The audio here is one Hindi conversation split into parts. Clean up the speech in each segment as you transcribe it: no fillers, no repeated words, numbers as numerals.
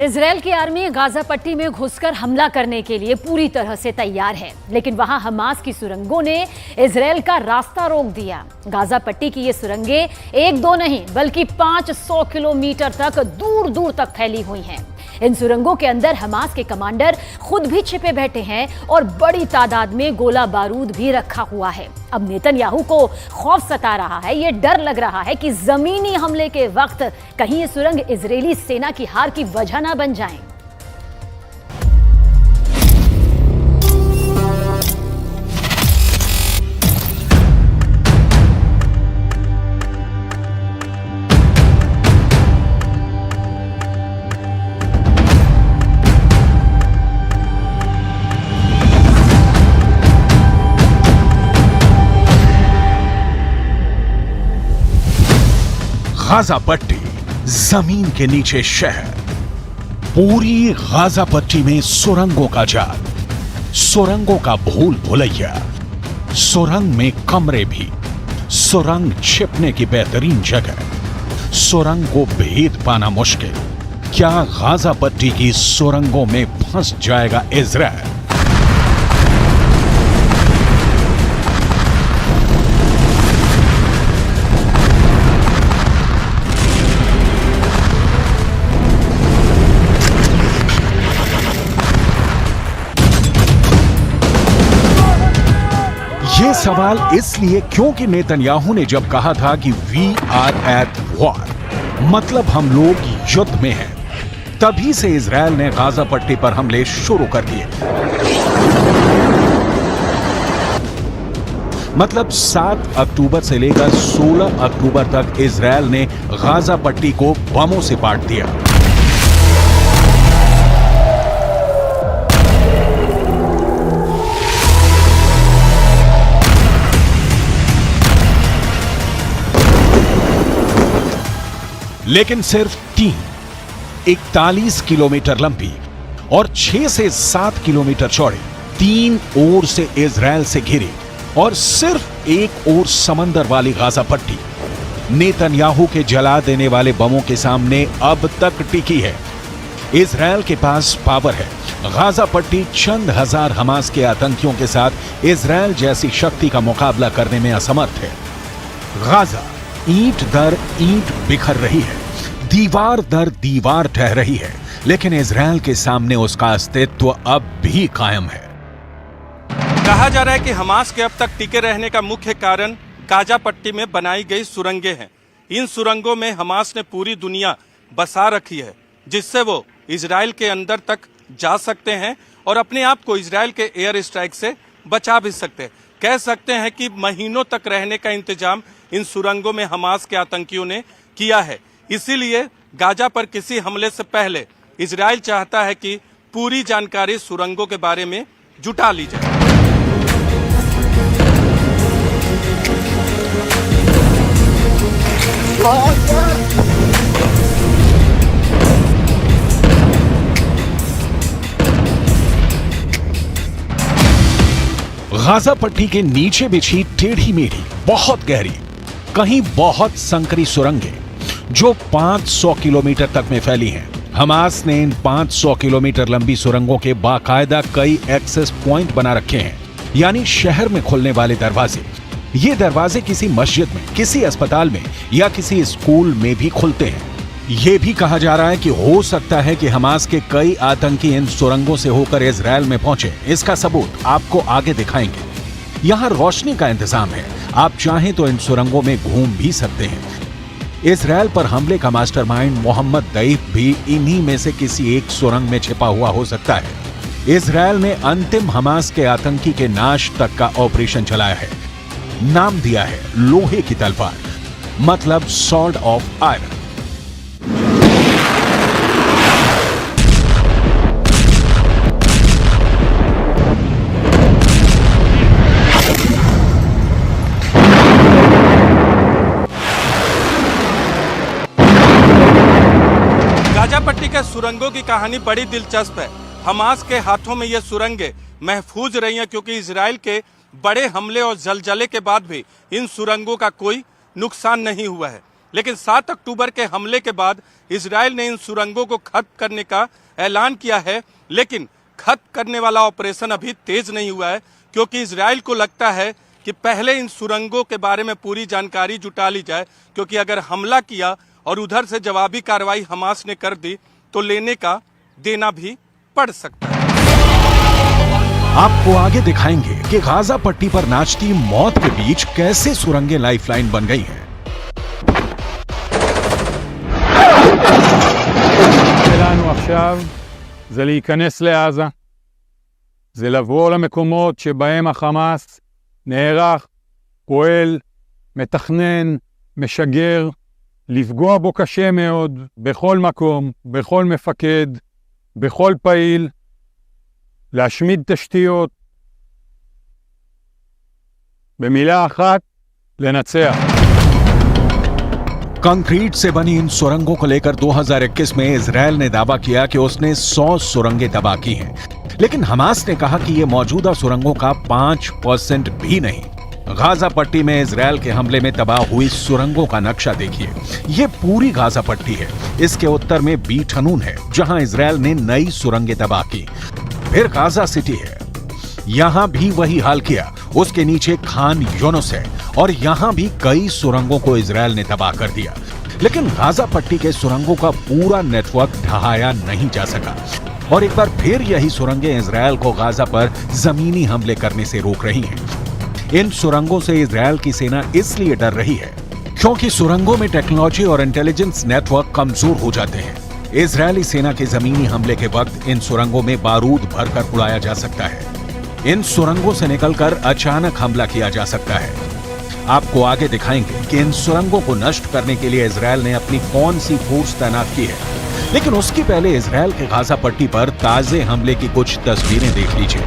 इजरायल की आर्मी गाजा पट्टी में घुसकर हमला करने के लिए पूरी तरह से तैयार है, लेकिन वहां हमास की सुरंगों ने इजरायल का रास्ता रोक दिया। गाजा पट्टी की ये सुरंगें एक दो नहीं बल्कि 500 किलोमीटर तक दूर दूर तक फैली हुई हैं। इन सुरंगों के अंदर हमास के कमांडर खुद भी छिपे बैठे हैं और बड़ी तादाद में गोला बारूद भी रखा हुआ है। अब नेतन्याहू को खौफ सता रहा है, ये डर लग रहा है कि जमीनी हमले के वक्त कहीं ये सुरंग इजरायली सेना की हार की वजह ना बन जाएं। गाजा पट्टी, जमीन के नीचे शहर। पूरी गाजा पट्टी में सुरंगों का जाल, सुरंगों का भूल भुलैया, सुरंग में कमरे भी, सुरंग छिपने की बेहतरीन जगह, सुरंग को भेद पाना मुश्किल। क्या गाजा पट्टी की सुरंगों में फंस जाएगा इजरायल? ये सवाल इसलिए क्योंकि नेतन्याहू ने जब कहा था कि वी आर एट वॉर, मतलब हम लोग युद्ध में हैं, तभी से इजरायल ने गाजा पट्टी पर हमले शुरू कर दिए। मतलब 7 अक्टूबर से लेकर 16 अक्टूबर तक इजरायल ने गाजा पट्टी को बमों से पाट दिया। लेकिन सिर्फ 41 किलोमीटर लंबी और 6 से 7 किलोमीटर चौड़ी, 3 ओर से इजरायल से घिरी और सिर्फ एक ओर समंदर वाली गाजा पट्टी नेतन्याहू के जला देने वाले बमों के सामने अब तक टिकी है। इजरायल के पास पावर है। गाजा पट्टी चंद हजार हमास के आतंकियों के साथ इजरायल जैसी शक्ति का मुकाबला करने में असमर्थ है। गाजा ईंट दर ईंट बिखर रही है, दीवार दर दीवार ढह रही है, लेकिन इजरायल के सामने उसका अस्तित्व अब भी कायम है। कहा जा रहा है कि हमास के अब तक टिके रहने का मुख्य कारण गाजा पट्टी में बनाई गई सुरंगें हैं। इन सुरंगों में हमास ने पूरी दुनिया बसा रखी है, जिससे वो इजरायल के अंदर तक जा सकते हैं और अपने आप को इजरायल के एयर स्ट्राइक से बचा भी सकते हैं। कह सकते हैं कि महीनों तक रहने का इंतजाम इन सुरंगों में हमास के आतंकियों ने किया है। इसीलिए गाजा पर किसी हमले से पहले इजरायल चाहता है कि पूरी जानकारी सुरंगों के बारे में जुटा ली जाए। गाजा पट्टी के नीचे बिछी टेढ़ी मेढ़ी, बहुत गहरी, कहीं बहुत संकरी सुरंगें जो 500 किलोमीटर तक में फैली हैं। हमास ने इन 500 किलोमीटर लंबी सुरंगों के बाकायदा कई एक्सेस पॉइंट बना रखे हैं, यानी शहर में खुलने वाले दरवाजे। ये दरवाजे किसी मस्जिद में, किसी अस्पताल में या किसी स्कूल में भी खुलते हैं। ये भी कहा जा रहा है कि हो सकता है कि हमास के कई आतंकी इन सुरंगों से होकर इजरायल में पहुंचे। इसका सबूत आपको आगे दिखाएंगे। यहां रोशनी का इंतजाम है, आप चाहें तो इन सुरंगों में घूम भी सकते हैं। इजरायल पर हमले का मास्टरमाइंड मोहम्मद दैफ भी इन्हीं में से किसी एक सुरंग में छिपा हुआ हो सकता है। इजरायल ने अंतिम हमास के आतंकी के नाश तक का ऑपरेशन चलाया है। नाम दिया है लोहे की तलवार, मतलब सॉर्ड ऑफ आयरन। गाजा पट्टी के सुरंगों की कहानी बड़ी दिलचस्प है। हमास के हाथों में ये सुरंगें महफूज रही हैं क्योंकि इजरायल के बड़े हमले और जलजले के बाद भी इन सुरंगों का कोई नुकसान नहीं हुआ है। लेकिन 7 अक्टूबर के हमले के बाद इजराइल ने इन सुरंगों को खत्म करने का ऐलान किया है, लेकिन खत्म करने वाला ऑपरेशन अभी तेज नहीं हुआ है, क्योंकि इजराइल को लगता है कि पहले इन सुरंगों के बारे में पूरी जानकारी जुटा ली जाए, क्योंकि अगर हमला किया और उधर से जवाबी कार्रवाई हमास ने कर दी तो लेने का देना भी पड़ सकता है। आपको आगे दिखाएंगे कि गाजा पट्टी पर नाचती मौत के बीच कैसे सुरंगें लाइफलाइन बन गई हैं। שלנו עכשיו זה להיכנס לעזה, זה לבוא למקומות שבהם החמאס נערך, פועל, מתכנן, משגר, לפגוע בו קשה מאוד, בכל מקום, בכל מפקד, בכל פעיל, להשמיד תשתיות, במילה אחת, לנצח. कंक्रीट से बनी इन सुरंगों को लेकर 2021 में इजरायल ने दावा किया कि उसने 100 सुरंगें तबाह की हैं, लेकिन हमास ने कहा कि ये मौजूदा सुरंगों का 5% भी नहीं। गाजा पट्टी में इजरायल के हमले में तबाह हुई सुरंगों का नक्शा देखिए। ये पूरी गाजा पट्टी है। इसके उत्तर में बीट हनून है, जहां इजरायल ने नई सुरंगें तबाह की। फिर गाजा सिटी है, यहां भी वही हाल किया। उसके नीचे खान यूनुस है और यहां भी कई सुरंगों को इजरायल ने तबाह कर दिया, लेकिन गाजा पट्टी के सुरंगों का पूरा नेटवर्क ढहाया नहीं जा सका। और एक बार फिर यही सुरंगें इजरायल को गाजा पर जमीनी हमले करने से रोक रही हैं। इन सुरंगों से इजरायल की सेना इसलिए डर रही है क्योंकि सुरंगों में टेक्नोलॉजी और इंटेलिजेंस नेटवर्क कमजोर हो जाते हैं। इजरायली सेना के जमीनी हमले के वक्त इन सुरंगों में बारूद भरकर उड़ाया जा सकता है। इन सुरंगों से निकलकर अचानक हमला किया जा सकता है। आपको आगे दिखाएंगे कि इन सुरंगों को नष्ट करने के लिए इजरायल ने अपनी कौन सी फोर्स तैनात की है, लेकिन उसकी पहले इजरायल के गाजा पट्टी पर ताजे हमले की कुछ तस्वीरें देख लीजिए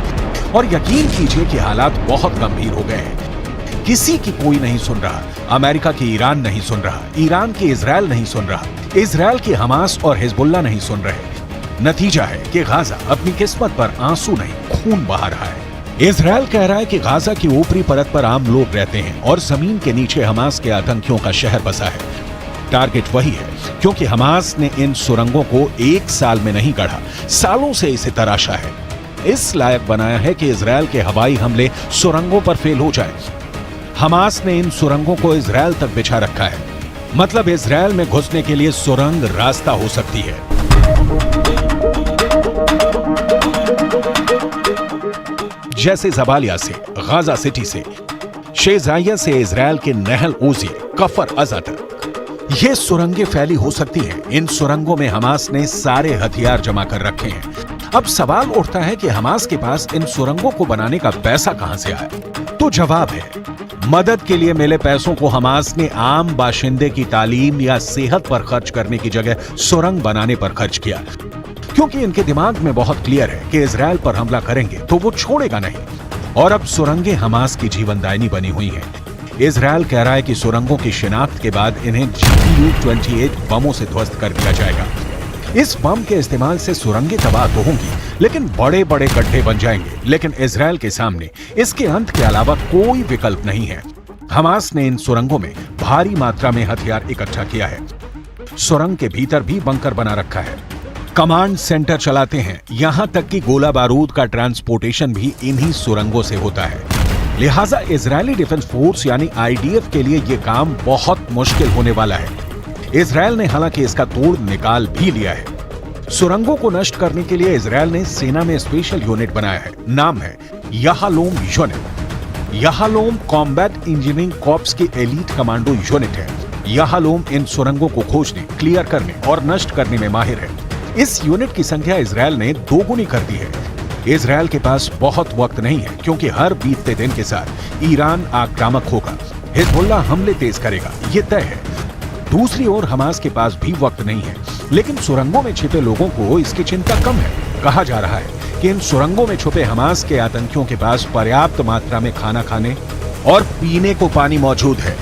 और यकीन कीजिए कि हालात बहुत गंभीर हो गए हैं। किसी की कोई नहीं सुन रहा। अमेरिका की ईरान नहीं सुन रहा, ईरान की इजरायल नहीं सुन रहा, इजरायल की हमास और हिजबुल्लाह नहीं सुन रहे। नतीजा है कि गाजा अपनी किस्मत पर आंसू नहीं, खून बहा रहा है। इजरायल कह रहा है कि गाजा की ऊपरी परत पर आम लोग रहते हैं और जमीन के नीचे हमास के आतंकियों का शहर बसा है। टारगेट वही है, क्योंकि हमास ने इन सुरंगों को 1 साल में नहीं गढ़ा, सालों से इसे तराशा है। इस लायक बनाया है कि इजरायल के हवाई हमले सुरंगों पर फेल हो जाए। हमास ने इन सुरंगों को इजरायल तक बिछा रखा है, मतलब इजरायल में घुसने के लिए सुरंग रास्ता हो सकती है। जैसे जबालिया से, गाजा सिटी से, शेजाइया से इजरायल के नहल ओजी, कफर अजा तक ये सुरंगें फैली हो सकती हैं। इन सुरंगों में हमास ने सारे हथियार जमा कर रखे हैं। अब सवाल उठता है कि हमास के पास इन सुरंगों को बनाने का पैसा कहां से आया? तो जवाब है, मदद के लिए मिले पैसों को हमास ने आम बाशिंदे की तालीम या सेहत पर खर्च करने की जगह सुरंग बनाने पर खर्च किया, क्योंकि इनके दिमाग में बहुत क्लियर है कि इजरायल पर हमला करेंगे तो वो छोड़ेगा नहीं। और अब सुरंगें हमास की जीवनदायिनी बनी हुई हैं। इजरायल कह रहा है कि सुरंगों की शिनाख्त के बाद इन्हें GPU-28 बमों से ध्वस्त कर दिया जाएगा। इस बम के इस्तेमाल से सुरंगें तबाह तो होंगी, लेकिन बड़े बड़े गड्ढे बन जाएंगे। लेकिन इजरायल के सामने इसके अंत के अलावा कोई विकल्प नहीं है। हमास ने इन सुरंगों में भारी मात्रा में हथियार इकट्ठा किया है। सुरंग के भीतर भी बंकर बना रखा है, कमांड सेंटर चलाते हैं, यहां तक कि गोला बारूद का ट्रांसपोर्टेशन भी इन्हीं सुरंगों से होता है। लिहाजा इजरायली डिफेंस फोर्स यानी IDF के लिए यह काम बहुत मुश्किल होने वाला है। इजरायल ने हालांकि इसका तोड़ निकाल भी लिया है। सुरंगों को नष्ट करने के लिए इजरायल ने सेना में स्पेशल यूनिट बनाया है, नाम है याहालोम यूनिट। याहालोम कॉम्बैट इंजीनियरिंग कॉर्प्स की एलीट कमांडो यूनिट है। याहालोम इन सुरंगों को खोजने, क्लियर करने और नष्ट करने में माहिर है। इस यूनिट की संख्या इजरायल ने 2 गुनी कर दी है। इजरायल के पास बहुत वक्त नहीं है, क्योंकि हर बीतते दिन के साथ ईरान आक्रामक होगा, हिजबुल्लाह हमले तेज करेगा, ये तय है। दूसरी ओर हमास के पास भी वक्त नहीं है, लेकिन सुरंगों में छिपे लोगों को इसकी चिंता कम है। कहा जा रहा है कि इन सुरंगों में छुपे हमास के आतंकियों के पास पर्याप्त मात्रा में खाना खाने और पीने को पानी मौजूद है।